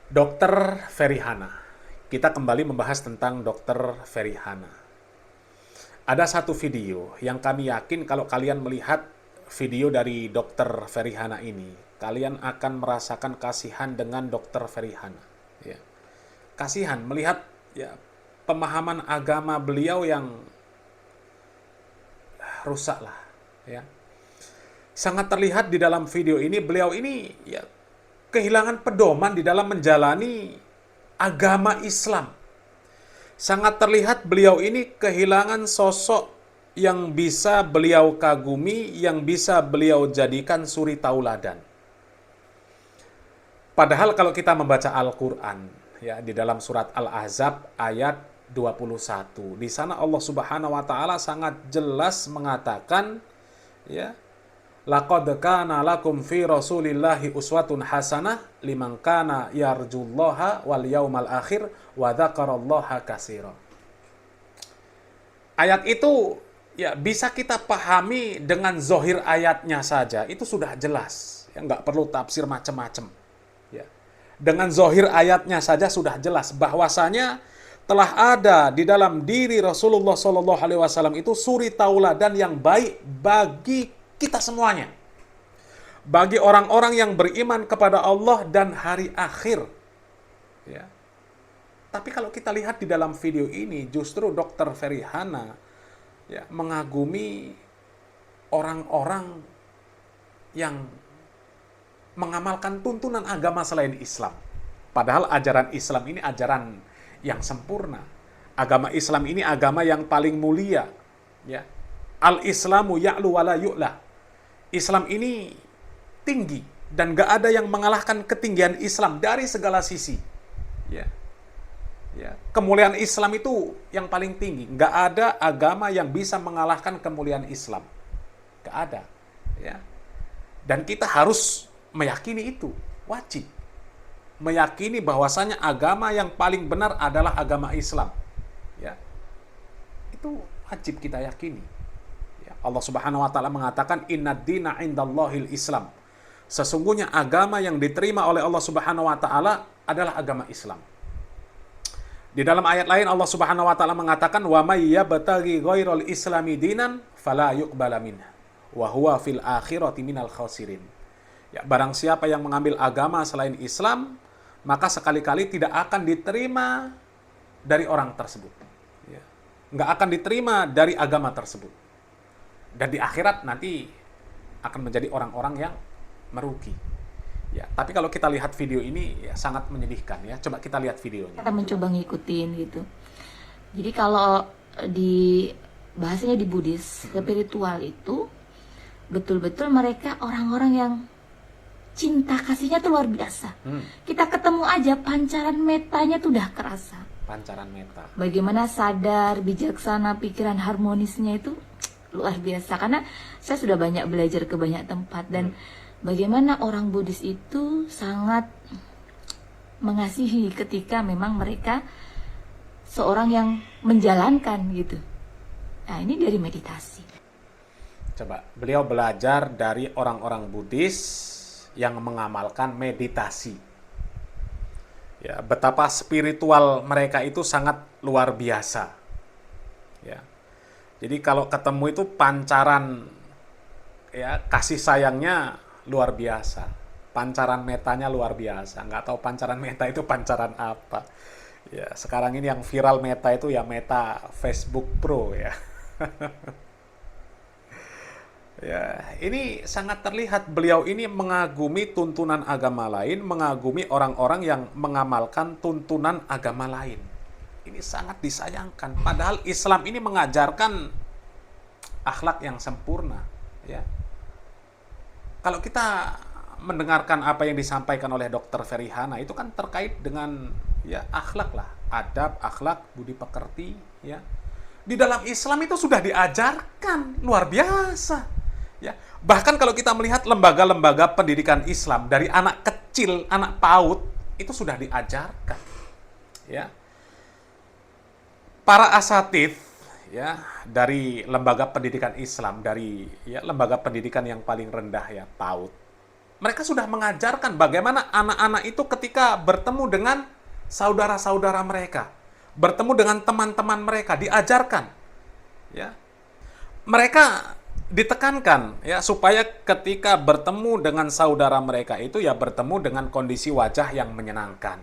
Dokter Ferihana. Kita kembali membahas tentang Dokter Ferihana. Ada satu video yang kami yakin kalau kalian melihat video dari Dokter Ferihana ini, kalian akan merasakan kasihan dengan Dokter Ferihana. Ya. Kasihan melihat ya pemahaman agama beliau yang rusak lah. Ya. Sangat terlihat di dalam video ini beliau ini ya kehilangan pedoman di dalam menjalani agama Islam. Sangat terlihat beliau ini kehilangan sosok yang bisa beliau kagumi, yang bisa beliau jadikan suri tauladan. Padahal kalau kita membaca Al-Quran, ya di dalam surat Al-Ahzab ayat 21, di sana Allah Subhanahu wa taala sangat jelas mengatakan ya, laqad kana lakum fi Rasulillahi uswatun hasanah liman kana yarjullaha wal yaumal akhir wa dzakarallaha katsira. Ayat itu ya bisa kita pahami dengan zohir ayatnya saja, itu sudah jelas. Ya nggak perlu tafsir macam-macam. Ya. Dengan zohir ayatnya saja sudah jelas bahwasanya telah ada di dalam diri Rasulullah SAW itu suri tauladan yang baik bagi kita semuanya. Bagi orang-orang yang beriman kepada Allah dan hari akhir. Ya. Tapi kalau kita lihat di dalam video ini, justru Dokter Ferihana ya, mengagumi orang-orang yang mengamalkan tuntunan agama selain Islam. Padahal ajaran Islam ini ajaran yang sempurna. Agama Islam ini agama yang paling mulia. Ya. Al-Islamu ya'lu wa la yu'la. Islam ini tinggi dan gak ada yang mengalahkan ketinggian Islam dari segala sisi. Ya. Ya. Kemuliaan Islam itu yang paling tinggi. Gak ada agama yang bisa mengalahkan kemuliaan Islam. Gak ada. Ya. Dan kita harus meyakini itu. Wajib. Meyakini bahwasanya agama yang paling benar adalah agama Islam. Ya. Itu wajib kita yakini. Ya. Allah Subhanahu wa taala mengatakan innad dina indallahil Islam. Sesungguhnya agama yang diterima oleh Allah Subhanahu wa taala adalah agama Islam. Di dalam ayat lain Allah Subhanahu wa taala mengatakan wa may yabtaghi ghairal islami dinan fala yuqbala minhu wa huwa fil akhirati minal khasirin. Ya, barang siapa yang mengambil agama selain Islam, maka sekali-kali tidak akan diterima dari orang tersebut. Ya. Nggak akan diterima dari agama tersebut. Dan di akhirat nanti akan menjadi orang-orang yang merugi. Ya, tapi kalau kita lihat video ini ya sangat menyedihkan ya. Coba kita lihat videonya. Kita mencoba ngikutin gitu. Jadi kalau di bahasanya di Buddhis, spiritual itu betul-betul mereka orang-orang yang cinta kasihnya tuh luar biasa. Kita ketemu aja pancaran metanya tuh udah kerasa. Pancaran meta. Bagaimana sadar, bijaksana, pikiran harmonisnya itu luar biasa. Karena saya sudah banyak belajar ke banyak tempat dan bagaimana orang Buddhis itu sangat mengasihi ketika memang mereka seorang yang menjalankan gitu. Nah, ini dari meditasi. Coba, beliau belajar dari orang-orang Buddhis yang mengamalkan meditasi. Ya, betapa spiritual mereka itu sangat luar biasa. Ya. Jadi kalau ketemu itu pancaran ya kasih sayangnya luar biasa. Pancaran metanya luar biasa. Nggak tahu pancaran meta itu pancaran apa. Ya, sekarang ini yang viral meta itu ya meta Facebook Pro ya. Ya, ini sangat terlihat beliau ini mengagumi tuntunan agama lain, mengagumi orang-orang yang mengamalkan tuntunan agama lain. Ini sangat disayangkan. Padahal Islam ini mengajarkan akhlak yang sempurna. Ya. Kalau kita mendengarkan apa yang disampaikan oleh Dokter Ferihana itu kan terkait dengan ya akhlak lah, adab, akhlak, budi pekerti. Ya. Di dalam Islam itu sudah diajarkan luar biasa. Ya, bahkan kalau kita melihat lembaga-lembaga pendidikan Islam dari anak kecil, anak PAUD itu sudah diajarkan. Ya. Para asatidz ya dari lembaga pendidikan Islam, dari ya lembaga pendidikan yang paling rendah ya PAUD. Mereka sudah mengajarkan bagaimana anak-anak itu ketika bertemu dengan saudara-saudara mereka, bertemu dengan teman-teman mereka, diajarkan, ya. Mereka ditekankan ya supaya ketika bertemu dengan saudara mereka itu ya bertemu dengan kondisi wajah yang menyenangkan,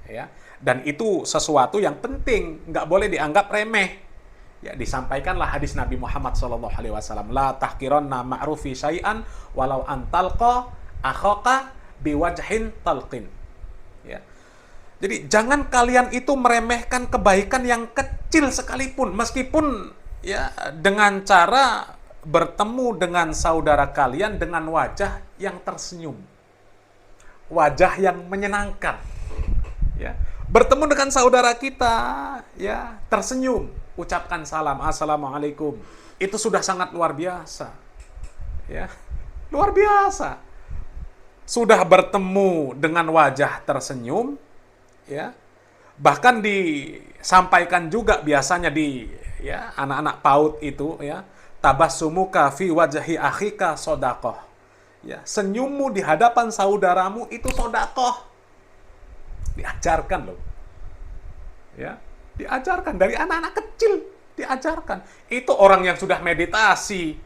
ya. Dan itu sesuatu yang penting, nggak boleh dianggap remeh. Ya, disampaikanlah hadis Nabi Muhammad SAW, la tahkiranna ma'rufi syai'an walau antalqa akhaka biwajhin talqin. Ya. Jadi jangan kalian itu meremehkan kebaikan yang kecil sekalipun, meskipun ya dengan cara bertemu dengan saudara kalian dengan wajah yang tersenyum, wajah yang menyenangkan. Ya. Bertemu dengan saudara kita, ya tersenyum, ucapkan salam, assalamualaikum. Itu sudah sangat luar biasa, ya luar biasa. Sudah bertemu dengan wajah tersenyum, ya bahkan disampaikan juga biasanya di ya anak-anak PAUD itu ya, tabassumuka fi wajhi akhika shadaqah. Ya, senyummu di hadapan saudaramu itu sedekah. Diajarkan loh. Ya, diajarkan dari anak-anak kecil, diajarkan. Itu orang yang sudah meditasi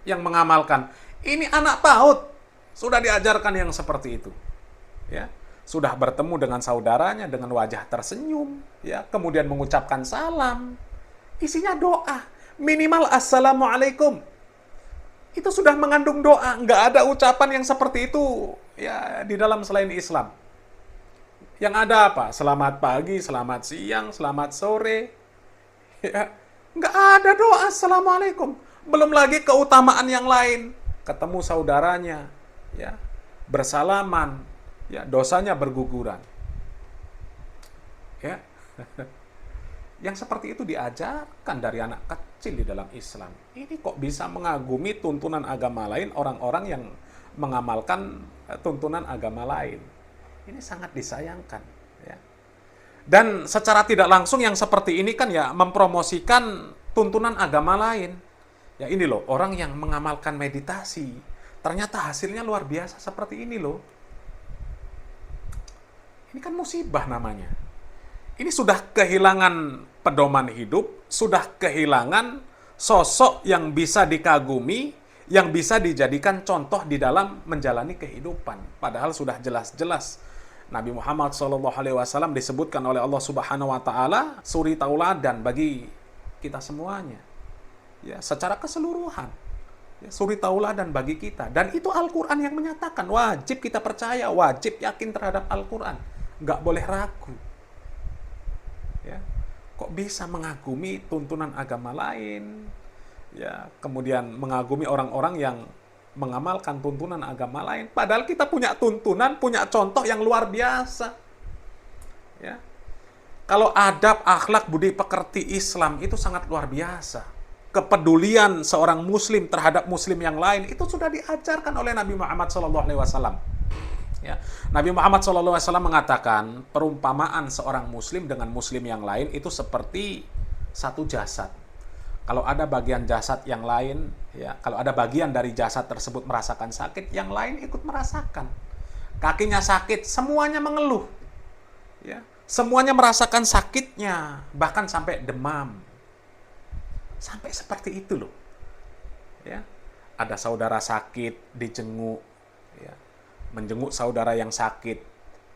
yang mengamalkan. Ini anak PAUD sudah diajarkan yang seperti itu. Ya. Sudah bertemu dengan saudaranya dengan wajah tersenyum, ya, kemudian mengucapkan salam. Isinya doa, minimal assalamualaikum. Itu sudah mengandung doa, nggak ada ucapan yang seperti itu ya di dalam selain Islam. Yang ada apa? Selamat pagi, selamat siang, selamat sore. Ya, nggak ada doa assalamualaikum. Belum lagi keutamaan yang lain. Ketemu saudaranya, ya, bersalaman, ya, dosanya berguguran. Ya. Yang seperti itu diajarkan dari anak kecil di dalam Islam. Ini kok bisa mengagumi tuntunan agama lain, orang-orang yang mengamalkan tuntunan agama lain. Ini sangat disayangkan. Ya. Dan secara tidak langsung yang seperti ini kan ya mempromosikan tuntunan agama lain. Ya ini loh, orang yang mengamalkan meditasi, ternyata hasilnya luar biasa seperti ini loh. Ini kan musibah namanya. Ini sudah kehilangan pedoman hidup, sudah kehilangan sosok yang bisa dikagumi, yang bisa dijadikan contoh di dalam menjalani kehidupan. Padahal sudah jelas-jelas Nabi Muhammad SAW disebutkan oleh Allah Subhanahu Wa Taala suri tauladan bagi kita semuanya, ya secara keseluruhan, ya, suri tauladan bagi kita. Dan itu Al-Quran yang menyatakan, wajib kita percaya, wajib yakin terhadap Al-Quran, nggak boleh ragu. Ya, kok bisa mengagumi tuntunan agama lain, ya kemudian mengagumi orang-orang yang mengamalkan tuntunan agama lain, padahal kita punya tuntunan, punya contoh yang luar biasa. Ya, kalau adab, akhlak, budi pekerti Islam itu sangat luar biasa. Kepedulian seorang Muslim terhadap Muslim yang lain itu sudah diajarkan oleh Nabi Muhammad SAW. Ya, Nabi Muhammad SAW mengatakan perumpamaan seorang Muslim dengan Muslim yang lain itu seperti satu jasad. Kalau ada bagian jasad yang lain, ya, kalau ada bagian dari jasad tersebut merasakan sakit, yang lain ikut merasakan. Kakinya sakit, semuanya mengeluh. Ya, semuanya merasakan sakitnya, bahkan sampai demam. Sampai seperti itu loh. Ya, ada saudara sakit, dijenguk, ya, menjenguk saudara yang sakit,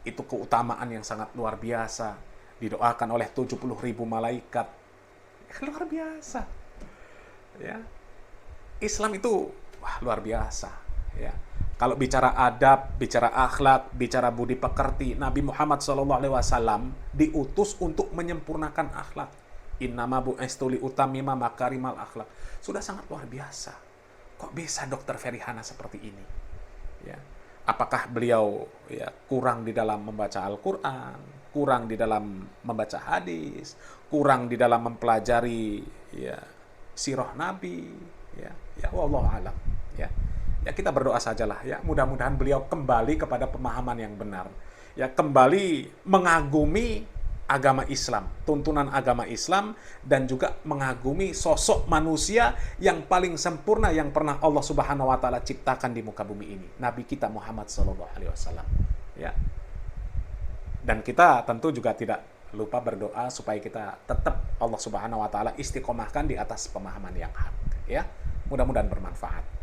itu keutamaan yang sangat luar biasa. Didoakan oleh 70.000 malaikat. Luar biasa. Ya. Islam itu wah, luar biasa. Ya. Kalau bicara adab, bicara akhlak, bicara budi pekerti, Nabi Muhammad SAW diutus untuk menyempurnakan akhlak. Innama bu'istu li utammima makarimal akhlak. Sudah sangat luar biasa. Kok bisa Dr. Ferihana seperti ini? Ya. Apakah beliau ya kurang di dalam membaca Al-Quran, kurang di dalam membaca hadis, kurang di dalam mempelajari ya sirah Nabi, ya wallahu alam, ya kita berdoa sajalah, ya mudah-mudahan beliau kembali kepada pemahaman yang benar, ya kembali mengagumi agama Islam, tuntunan agama Islam, dan juga mengagumi sosok manusia yang paling sempurna yang pernah Allah Subhanahu wa taala ciptakan di muka bumi ini, Nabi kita Muhammad sallallahu alaihi wasallam. Ya. Dan kita tentu juga tidak lupa berdoa supaya kita tetap Allah Subhanahu wa taala istiqomahkan di atas pemahaman yang hak, ya. Mudah-mudahan bermanfaat.